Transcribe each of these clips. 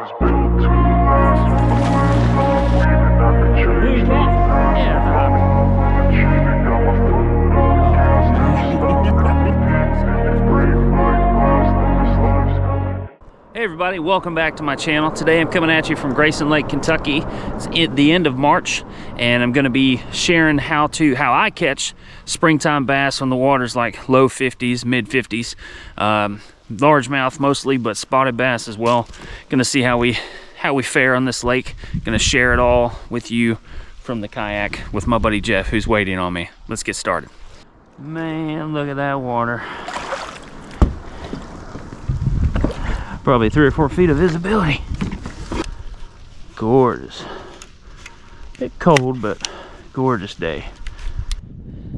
Hey everybody, welcome back to my channel. Today I'm coming at you from Grayson Lake, Kentucky. It's at the end of March, and I'm going to be sharing how I catch springtime bass when the water's like low 50s, mid 50s. Largemouth mostly, but spotted bass as well. Going to see how we fare on this lake. Going to share it all with you from the kayak with my buddy Jeff, who's waiting on me. Let's get started. Man, look at that water. Probably 3 or 4 feet of visibility. Gorgeous. Bit cold, but gorgeous day.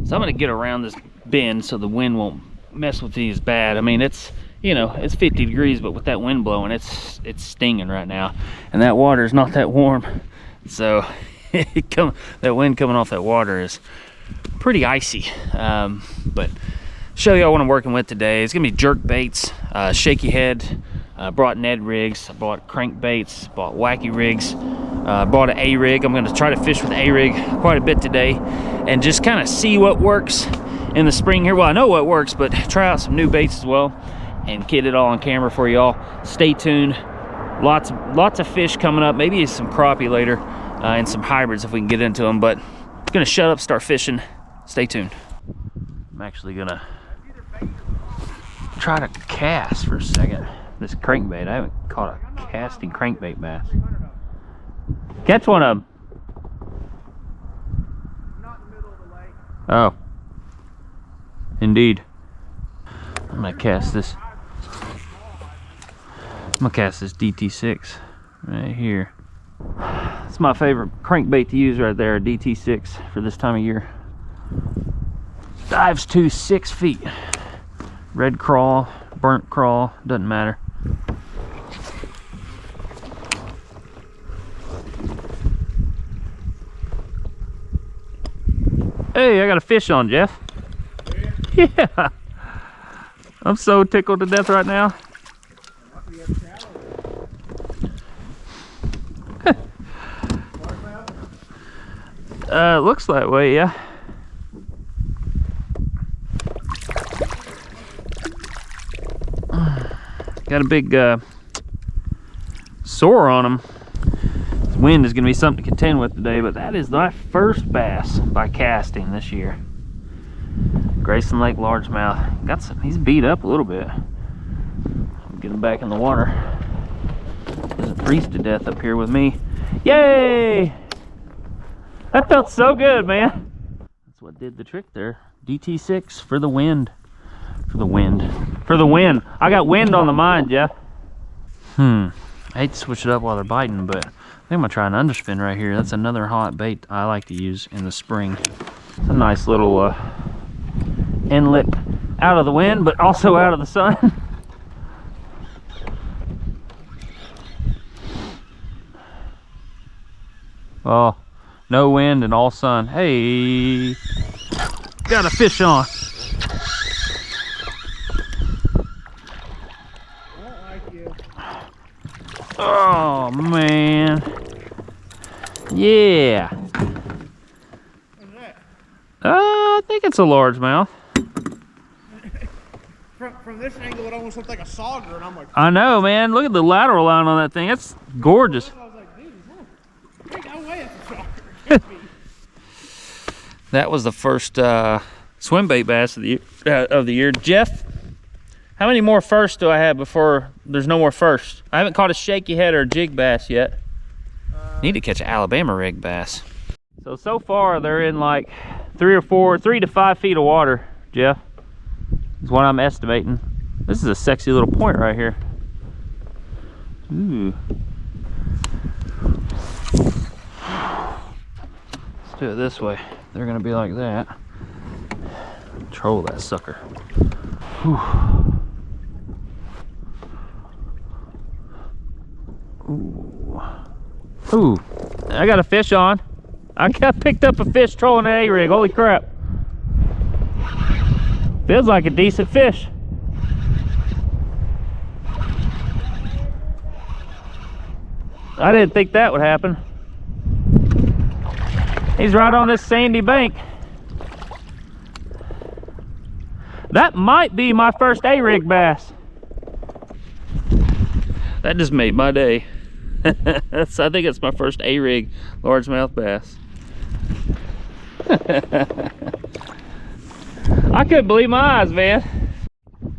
So I'm gonna get around this bend so the wind won't mess with me as bad. I mean, it's, you know, it's 50 degrees, but with that wind blowing, it's stinging right now. And that water is not that warm. So that wind coming off that water is pretty icy. But show you what I'm working with today. It's gonna be jerk baits, shaky head. Brought Ned rigs, I bought crankbaits, bought wacky rigs, bought an A-rig. I'm going to try to fish with A-rig quite a bit today and just kind of see what works in the spring here. Well, I know what works, but try out some new baits as well and get it all on camera for y'all. Stay tuned. Lots of fish coming up, maybe some crappie later and some hybrids if we can get into them, but I'm going to shut up, start fishing. Stay tuned. I'm actually going to try to cast for a second. This crankbait, I haven't caught a casting crankbait bass. Catch one of them. Not in the middle of the lake. Oh, indeed. I'm gonna cast this. DT6 right here. It's my favorite crankbait to use right there, a DT6 for this time of year. Dives to 6 feet. Red crawl, burnt crawl, doesn't matter. Hey, I got a fish on, Jeff. Yeah. I'm so tickled to death right now. Looks that way, yeah. Got a big sore on them. This wind is going to be something to contend with today, but that is my first bass by casting this year. Grayson Lake largemouth. Got some. He's beat up a little bit. Get him back in the water. Doesn't freeze to death up here with me. Yay! That felt so good, man. That's what did the trick there. DT6 for the wind. For the wind. I got wind on the mind, Jeff. I hate to switch it up while they're biting, but I think I'm gonna try an underspin right here. That's another hot bait I like to use in the spring. It's a nice little inlet out of the wind, but also out of the sun. Oh, no wind and all sun. Hey, got a fish on. Oh man, yeah. What's that? I think it's a largemouth. From this angle, it almost looked like a sauger, and I'm like, I know, man. Look at the lateral line on that thing. It's gorgeous. I was like, dude, ain't no way it's a sauger. That was the first swim bait bass of the year. Jeff, how many more firsts do I have before there's no more firsts? I haven't caught a shaky head or a jig bass yet. Need to catch an Alabama rig bass. So far they're in like 3 to 5 feet of water, Jeff. Is what I'm estimating. This is a sexy little point right here. Ooh. Let's do it this way. They're gonna be like that. Control that sucker. Whew. Ooh. Ooh. I got a fish on. I picked up a fish trolling an A-rig. Holy crap. Feels like a decent fish. I didn't think that would happen. He's right on this sandy bank. That might be my first A-rig bass. That just made my day. I think it's my first A-rig largemouth bass. I couldn't believe my eyes, man.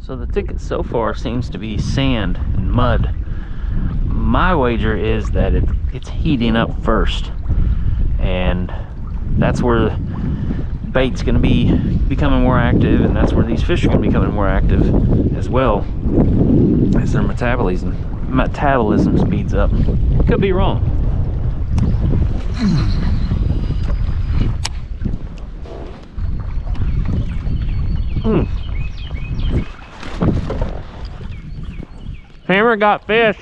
So the ticket so far seems to be sand and mud. My wager is that it's heating up first, and that's where bait's going to be becoming more active, and that's where these fish are going to be becoming more active as well as their metabolism speeds up. Could be wrong. Hammer got fish.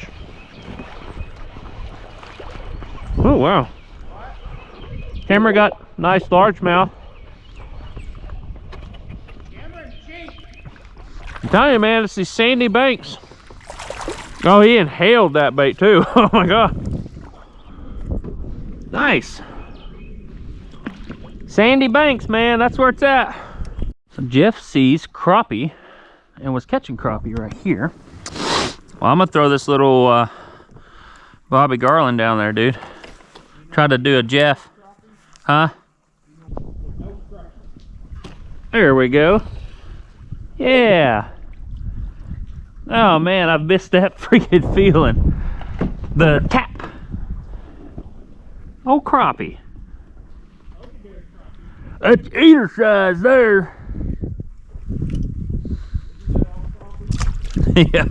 Oh wow. Hammer got nice largemouth. I'm telling you, man, it's these sandy banks. Oh, he inhaled that bait too. Oh my god. Nice. Sandy banks, man, that's where it's at. So Jeff sees crappie and was catching crappie right here. Well, I'm gonna throw this little Bobby Garland down there, dude. Try to do a Jeff. Huh? There we go. Yeah. Oh man, I missed that freaking feeling. The tap. Oh, crappie. That's eater size there. Yeah.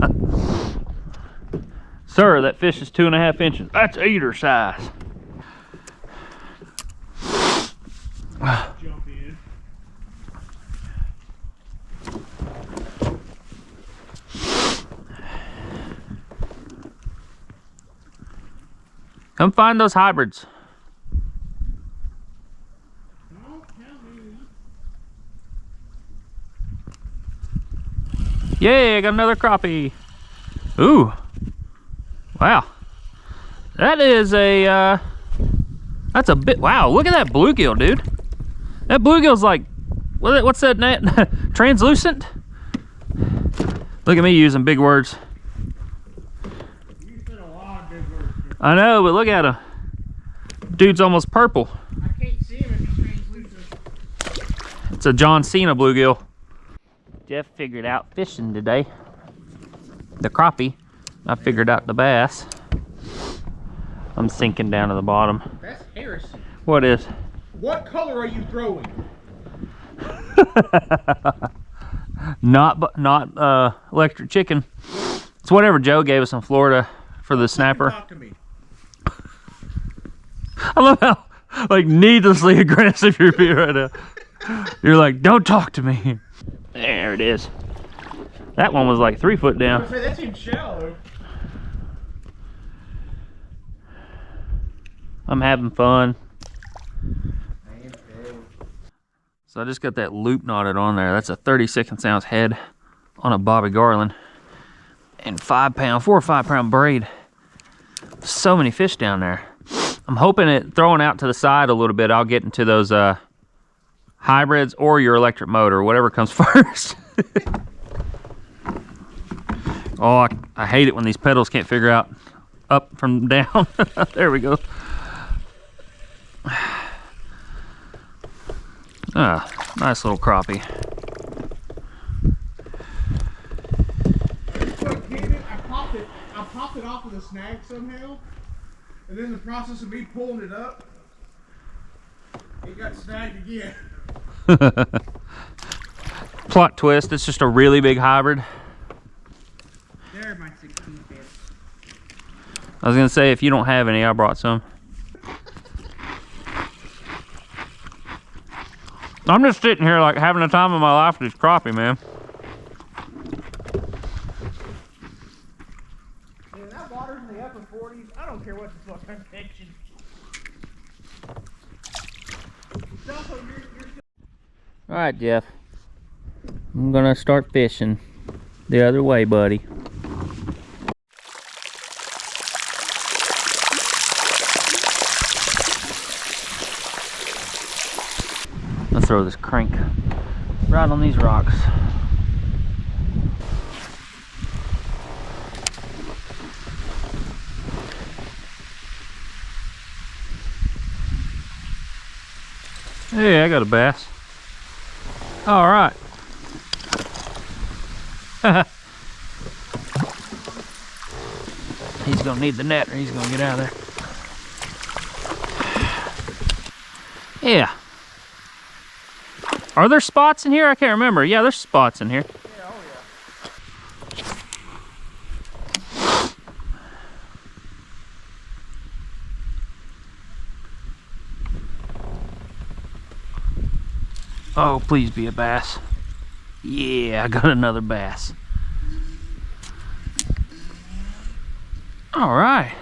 Sir, that fish is 2.5 inches. That's eater size. Jump in. Come find those hybrids. Yay, I got another crappie. Ooh. Wow. That is a, that's a bit, wow, look at that bluegill, dude. That bluegill's like, what's that net? Translucent? Look at me using big words. You said a lot of big words. I know, but look at him. Dude's almost purple. I can't see him if he's translucent. It's a John Cena bluegill. Jeff figured out fishing today. The crappie. I figured out the bass. I'm sinking down to the bottom. That's heresy. What is? What color are you throwing? not electric chicken. It's whatever Joe gave us in Florida for the snapper. Talk to me. I love how like needlessly aggressive you're being right now. You're like, don't talk to me. There it is. That one was like 3 foot down. That seems shallow. I'm having fun. So I just got that loop knotted on there. That's a 36 ounce head on a Bobby Garland. And 4 or 5 pound braid. So many fish down there. I'm hoping it throwing out to the side a little bit, I'll get into those hybrids or your electric motor, whatever comes first. Oh, I hate it when these pedals can't figure out up from down. There we go. Ah, nice little crappie. I popped it off of the snag somehow, and then in the process of me pulling it up, it got snagged again. Plot twist, it's just a really big hybrid. There, my 16 fish. I was gonna say, if you don't have any, I brought some. I'm just sitting here like having the time of my life with this crappie, man. Man, that water's in the upper 40s. I don't care what the fuck I'm catching. It's also, you're still... All right, Jeff. I'm gonna start fishing the other way, buddy. Let's throw this crank right on these rocks. Hey, I got a bass. All right. He's gonna need the net or he's gonna get out of there. Yeah. Are there spots in here? I can't remember. Yeah, there's spots in here. Yeah, oh yeah. Oh, please be a bass. Yeah, I got another bass. All right.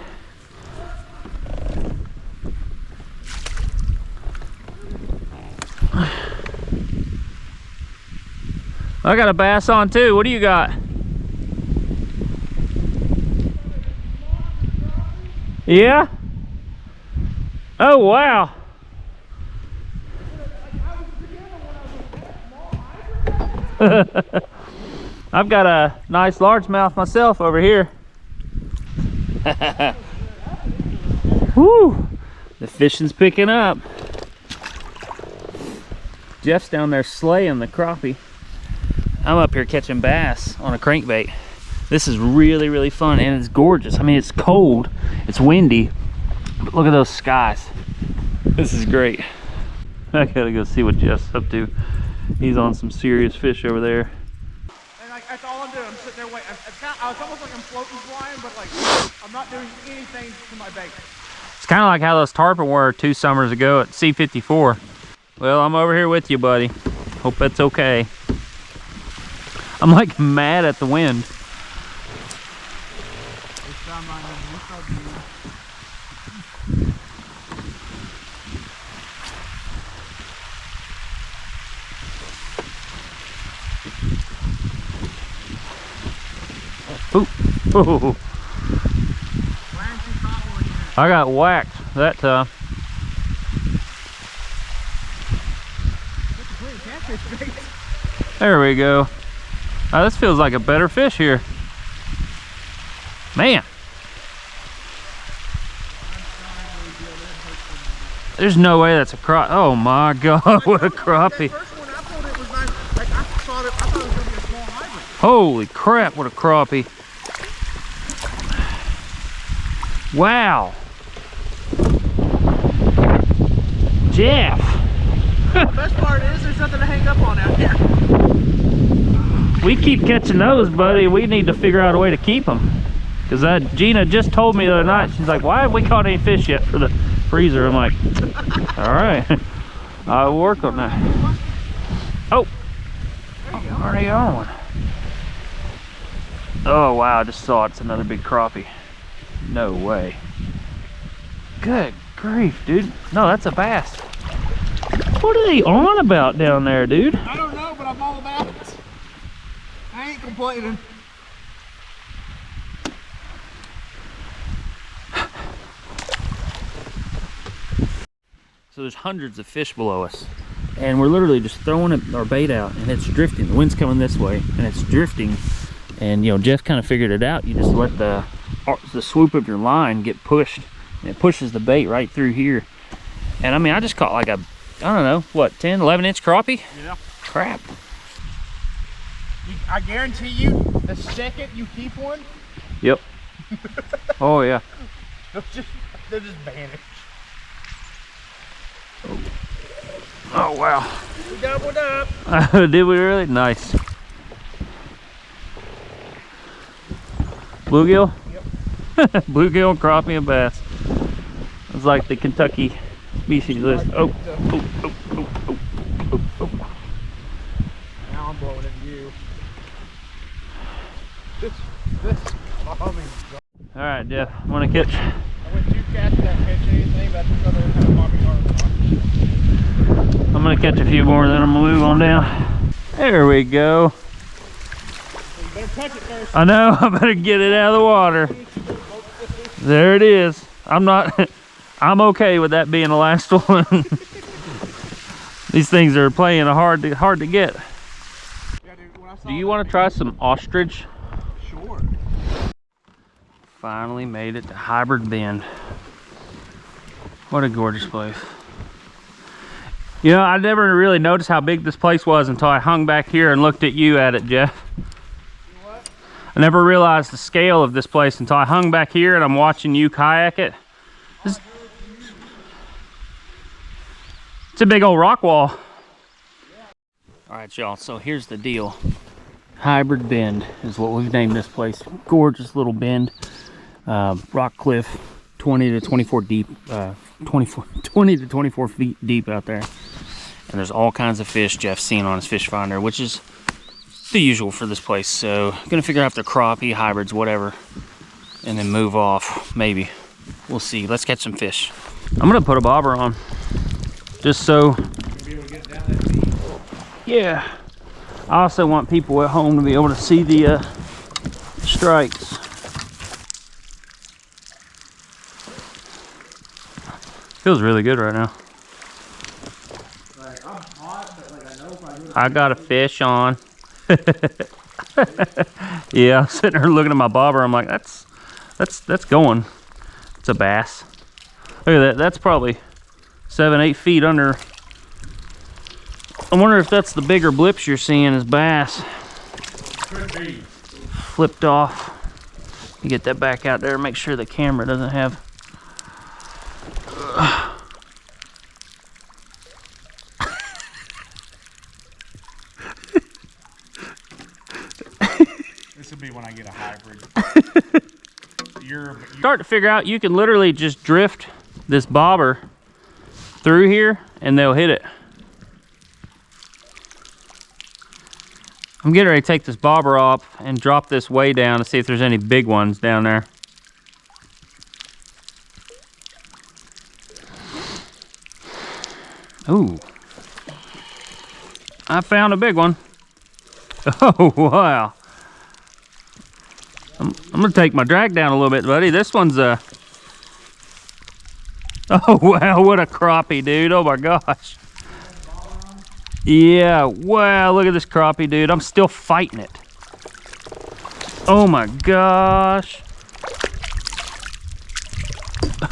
I got a bass on too. What do you got? Yeah? Oh, wow. I've got a nice largemouth myself over here. Whoo! The fishing's picking up. Jeff's down there slaying the crappie. I'm up here catching bass on a crankbait. This is really, really fun and it's gorgeous. I mean, it's cold, it's windy, but look at those skies. This is great. I gotta go see what Jeff's up to. He's on some serious fish over there. And like, that's all I'm doing. I'm sitting there waiting. It's almost like I'm floating flying, but like I'm not doing anything to my bait. It's kind of like how those tarpon were 2 summers ago at C54. Well, I'm over here with you, buddy. Hope that's okay. I'm like mad at the wind. Ooh. Ooh. I got whacked that time. There we go. Oh, this feels like a better fish here. Man. There's no way that's a crappie. Oh my God, what a crappie. Holy crap, what a crappie. Wow. Jeff. The best part is there's nothing to hang up on out here. We keep catching those, buddy. We need to figure out a way to keep them. Because Gina just told me the other night, she's like, why haven't we caught any fish yet for the freezer? I'm like, all right, I'll work on that. Oh, where are you going? Oh, wow, I just saw it. It's another big crappie. No way. Good grief, dude. No, that's a bass. What are they on about down there, dude? I don't know, but I'm all about it. I ain't complaining. So there's hundreds of fish below us, and we're literally just throwing our bait out, and it's drifting. The wind's coming this way, and it's drifting. And you know, Jeff kind of figured it out. You just let the swoop of your line get pushed, and it pushes the bait right through here. And I mean, I just caught like a, I don't know, what, 10, 11 inch crappie? Yeah. Crap. I guarantee you, the second you keep one. Yep. Oh yeah. They'll just vanish. Oh wow. We doubled up. Did we really? Nice. Bluegill? Yep. Bluegill, crappie, and bass. It's like the Kentucky species list. Oh, oh, oh, oh, oh, oh, oh. Now I'm blowing at you. This bombing. All right, Jeff. Want to catch? I went 2 casts, didn't catch anything. That's another kind of bombing arm. I'm gonna catch a few more, then I'm gonna move on down. There we go. So you better touch it first. I know. I better get it out of the water. There it is. I'm okay with that being the last one. These things are playing hard to get. Yeah, dude, when I saw Do you that want to try some ostrich? Sure. Finally made it to Hybrid Bend. What a gorgeous place. You know, I never really noticed how big this place was until I hung back here and looked at you at it, Jeff. What? I never realized the scale of this place until I hung back here and I'm watching you kayak it. It's a big old rock wall. All right, y'all, so here's the deal. Hybrid Bend is what we've named this place. Gorgeous little bend. Rock cliff, 20 to 24 deep, 20 to 24 feet deep out there. And there's all kinds of fish Jeff's seen on his fish finder, which is the usual for this place. So gonna figure out if they're crappie, hybrids, whatever, and then move off, maybe. We'll see. Let's catch some fish. I'm gonna put a bobber on, just so. Be able to get down that deep. Yeah. I also want people at home to be able to see the strikes. Feels really good right now. Like, I'm hot, but like I know if I do it. I got a fish on. Yeah, I'm sitting there looking at my bobber. I'm like, that's going. It's a bass. Look at that. That's probably 7-8 feet under. I wonder if that's the bigger blips you're seeing as bass. Could be. Flipped off. You get that back out there. Make sure the camera doesn't have. This will be when I get a hybrid. Start to figure out you can literally just drift this bobber through here and they'll hit it. I'm getting ready to take this bobber off and drop this way down to see if there's any big ones down there. Ooh. I found a big one. Oh, wow. I'm gonna take my drag down a little bit, buddy. This one's oh wow, what a crappie, dude. Oh my gosh. Yeah, wow, look at this crappie, dude. I'm still fighting it. Oh my gosh.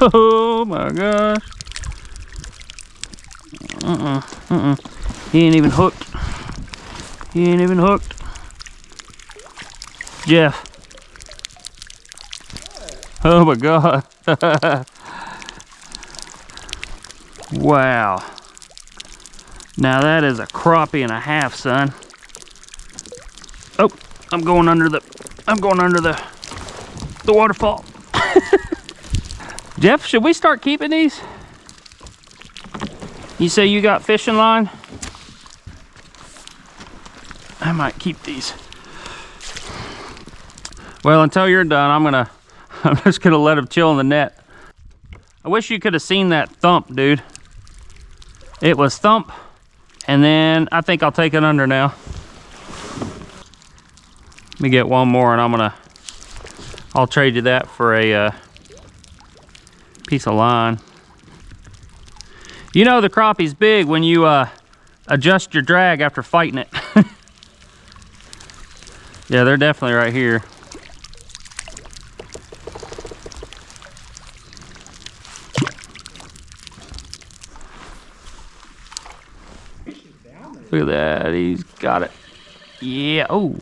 Oh my gosh. He ain't even hooked. He ain't even hooked. Jeff. Oh my God. Wow. Now that is a crappie and a half, son. Oh, I'm going under the waterfall. Jeff, should we start keeping these? You say you got fishing line? I might keep these. Well, until you're done, I'm just gonna let them chill in the net. I wish you could have seen that thump, dude. It was thump, and then I think I'll take it under now. Let me get one more, and I'll trade you that for a piece of line. You know the crappie's big when you adjust your drag after fighting it. Yeah, they're definitely right here. Look at that, he's got it. Yeah, oh,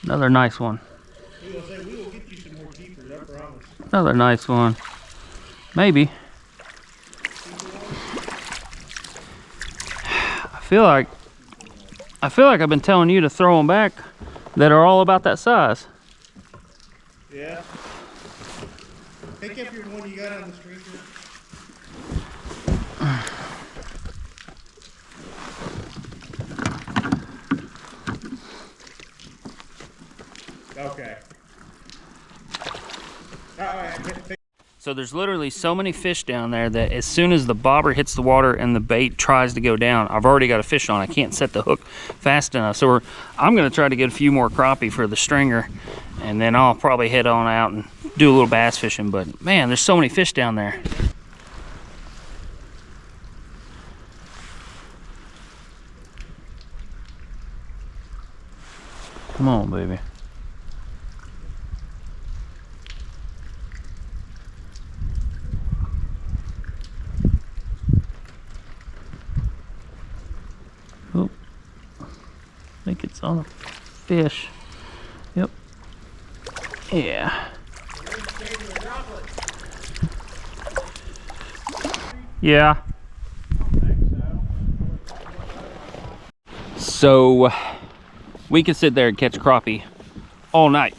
another nice one. We will get you some more keepers, I promise. Another nice one. Maybe. I feel like I've been telling you to throw them back that are all about that size. Yeah. Pick up your one you got on the string. Okay. So there's literally so many fish down there that as soon as the bobber hits the water and the bait tries to go down, I've already got a fish on. I can't set the hook fast enough. So I'm gonna try to get a few more crappie for the stringer, and then I'll probably head on out and do a little bass fishing. But man, there's so many fish down there. Come on, baby. Oh, I think it's on a fish. Yep. Yeah. Yeah. So we could sit there and catch crappie all night,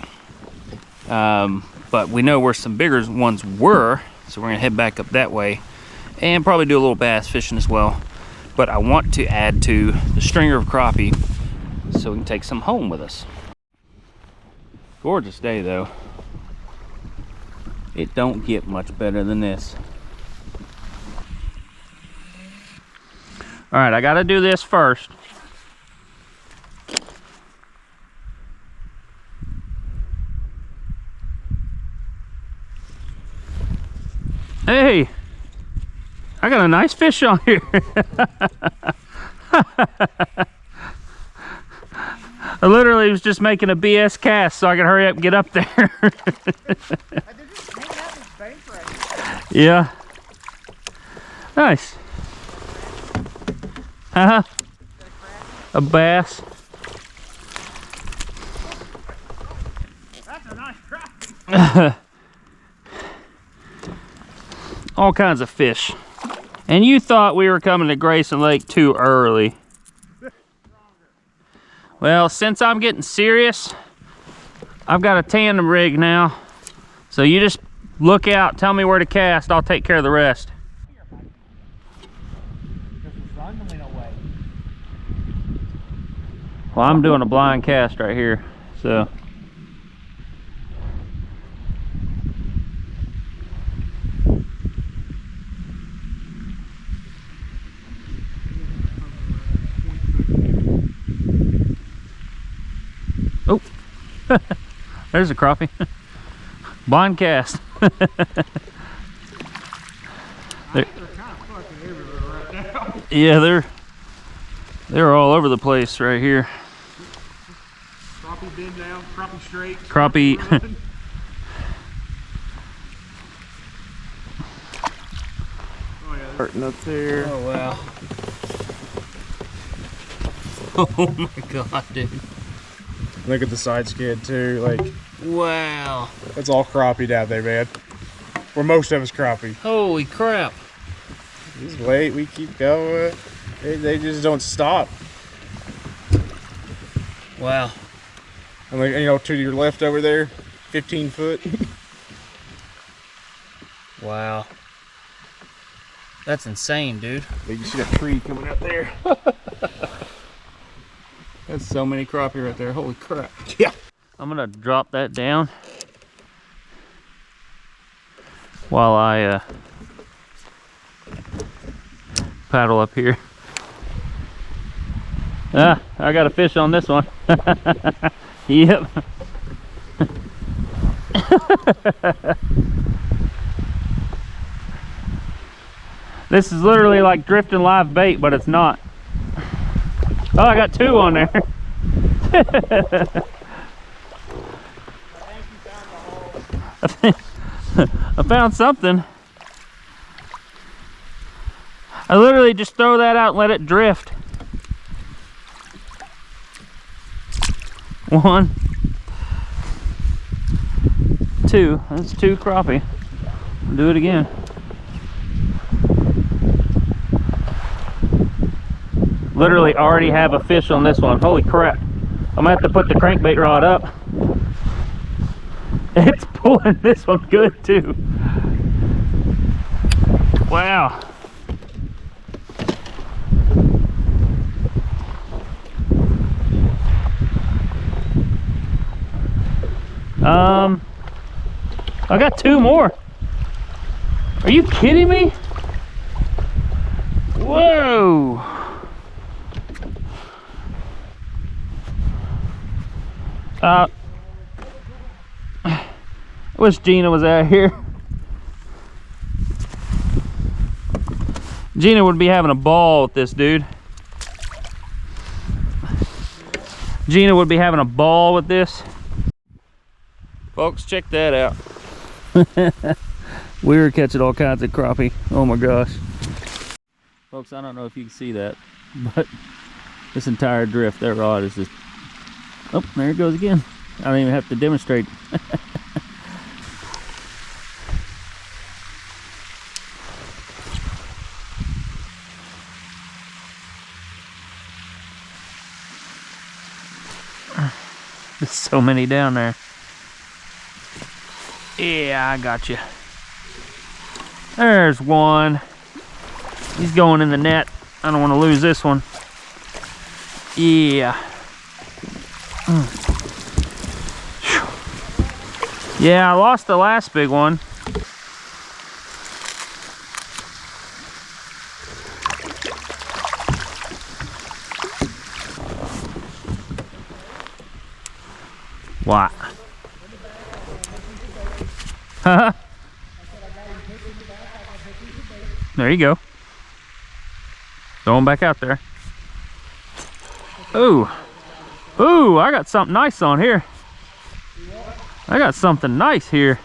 but we know where some bigger ones were, so we're gonna head back up that way and probably do a little bass fishing as well. But I want to add to the stringer of crappie so we can take some home with us. Gorgeous day though. It don't get much better than this. All right, I gotta do this first. Hey, I got a nice fish on here. I literally was just making a BS cast so I could hurry up and get up there. Yeah. Nice. Uh-huh. A bass. That's a nice crappie. All kinds of fish. And you thought we were coming to Grayson Lake too early. Well, since I'm getting serious, I've got a tandem rig now. So you just look out, tell me where to cast, I'll take care of the rest. Well, I'm doing a blind cast right here, so. Oh, there's a crappie. Blind cast. They're kind of fucking everywhere right now. Yeah, they're all over the place right here. Crappie bend down, crappie straight. Crappie. Oh yeah, hurting up there. Oh wow. Oh my god, dude. Look at the side skid too, like. Wow. It's all crappie down there, man. Where most of it's crappie. Holy crap. Just wait, we keep going. They just don't stop. Wow. And like, you know, to your left over there, 15 foot. Wow. That's insane, dude. You see that tree coming up there? That's so many crappie right there. Holy crap. Yeah. I'm gonna drop that down while I paddle up here. Ah, I got a fish on this one. Yep. This is literally like drifting live bait, but it's not. Oh, I got two on there. I found something. I literally just throw that out and let it drift. One, two. That's two crappie. I'll do it again. Literally already have a fish on this one. Holy crap. I'm gonna have to put the crankbait rod up. It's pulling this one good too. Wow. I got two more. Are you kidding me? Whoa. I wish Gina was out here. Gina would be having a ball with this dude. Gina would be having a ball with this. Folks, check that out. We were catching all kinds of crappie. Oh my gosh. Folks, I don't know if you can see that, but this entire drift, that rod is just, oh, there it goes again. I don't even have to demonstrate. There's so many down there. Yeah, I got you. There's one. He's going in the net. I don't want to lose this one. Yeah. Yeah, I lost the last big one. What? Haha. There you go. Throw him back out there. Ooh. Ooh, I got something nice on here. I got something nice here.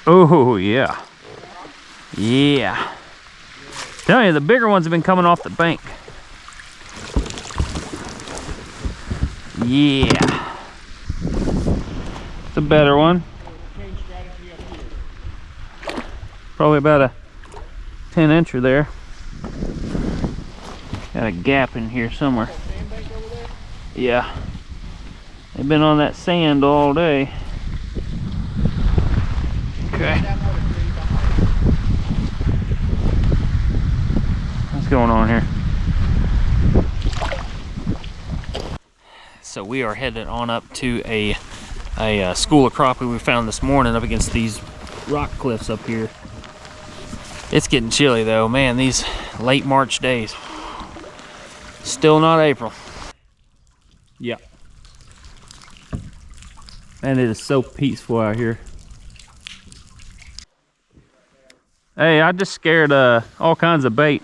Oh, yeah. Yeah. Tell you, the bigger ones have been coming off the bank. Yeah. It's a better one. Probably about a 10-incher there. Got a gap in here somewhere. Yeah. They've been on that sand all day. Okay. What's going on here? So we are headed on up to a school of crappie we found this morning up against these rock cliffs up here. It's getting chilly though, man, these late March days. Still not April. Yeah. And it is so peaceful out here. Hey, I just scared all kinds of bait.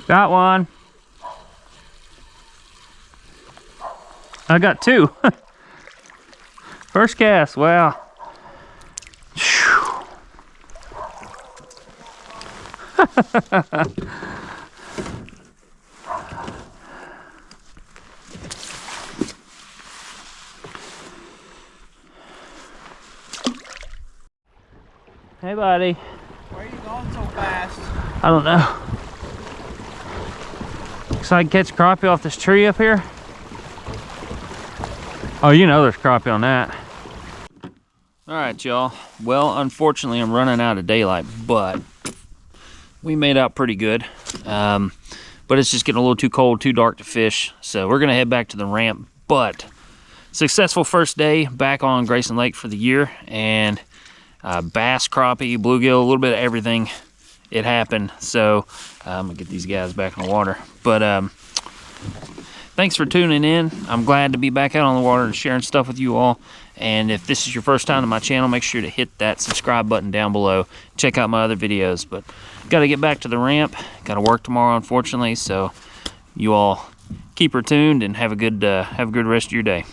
Got one. I got two. First cast, wow. Hey, buddy. Where are you going so fast? I don't know. So I can catch crappie off this tree up here. Oh, you know there's crappie on that. All right, y'all. Well, unfortunately, I'm running out of daylight, but we made out pretty good. But it's just getting a little too cold, too dark to fish. So we're gonna head back to the ramp. But successful first day back on Grayson Lake for the year, and bass, crappie, bluegill, a little bit of everything. It happened. So I'm gonna get these guys back in the water. But thanks for tuning in. I'm glad to be back out on the water and sharing stuff with you all. And if this is your first time to my channel, make sure to hit that subscribe button down below. Check out my other videos. But got to get back to the ramp. Got to work tomorrow, unfortunately. So you all keep her tuned and have a good rest of your day.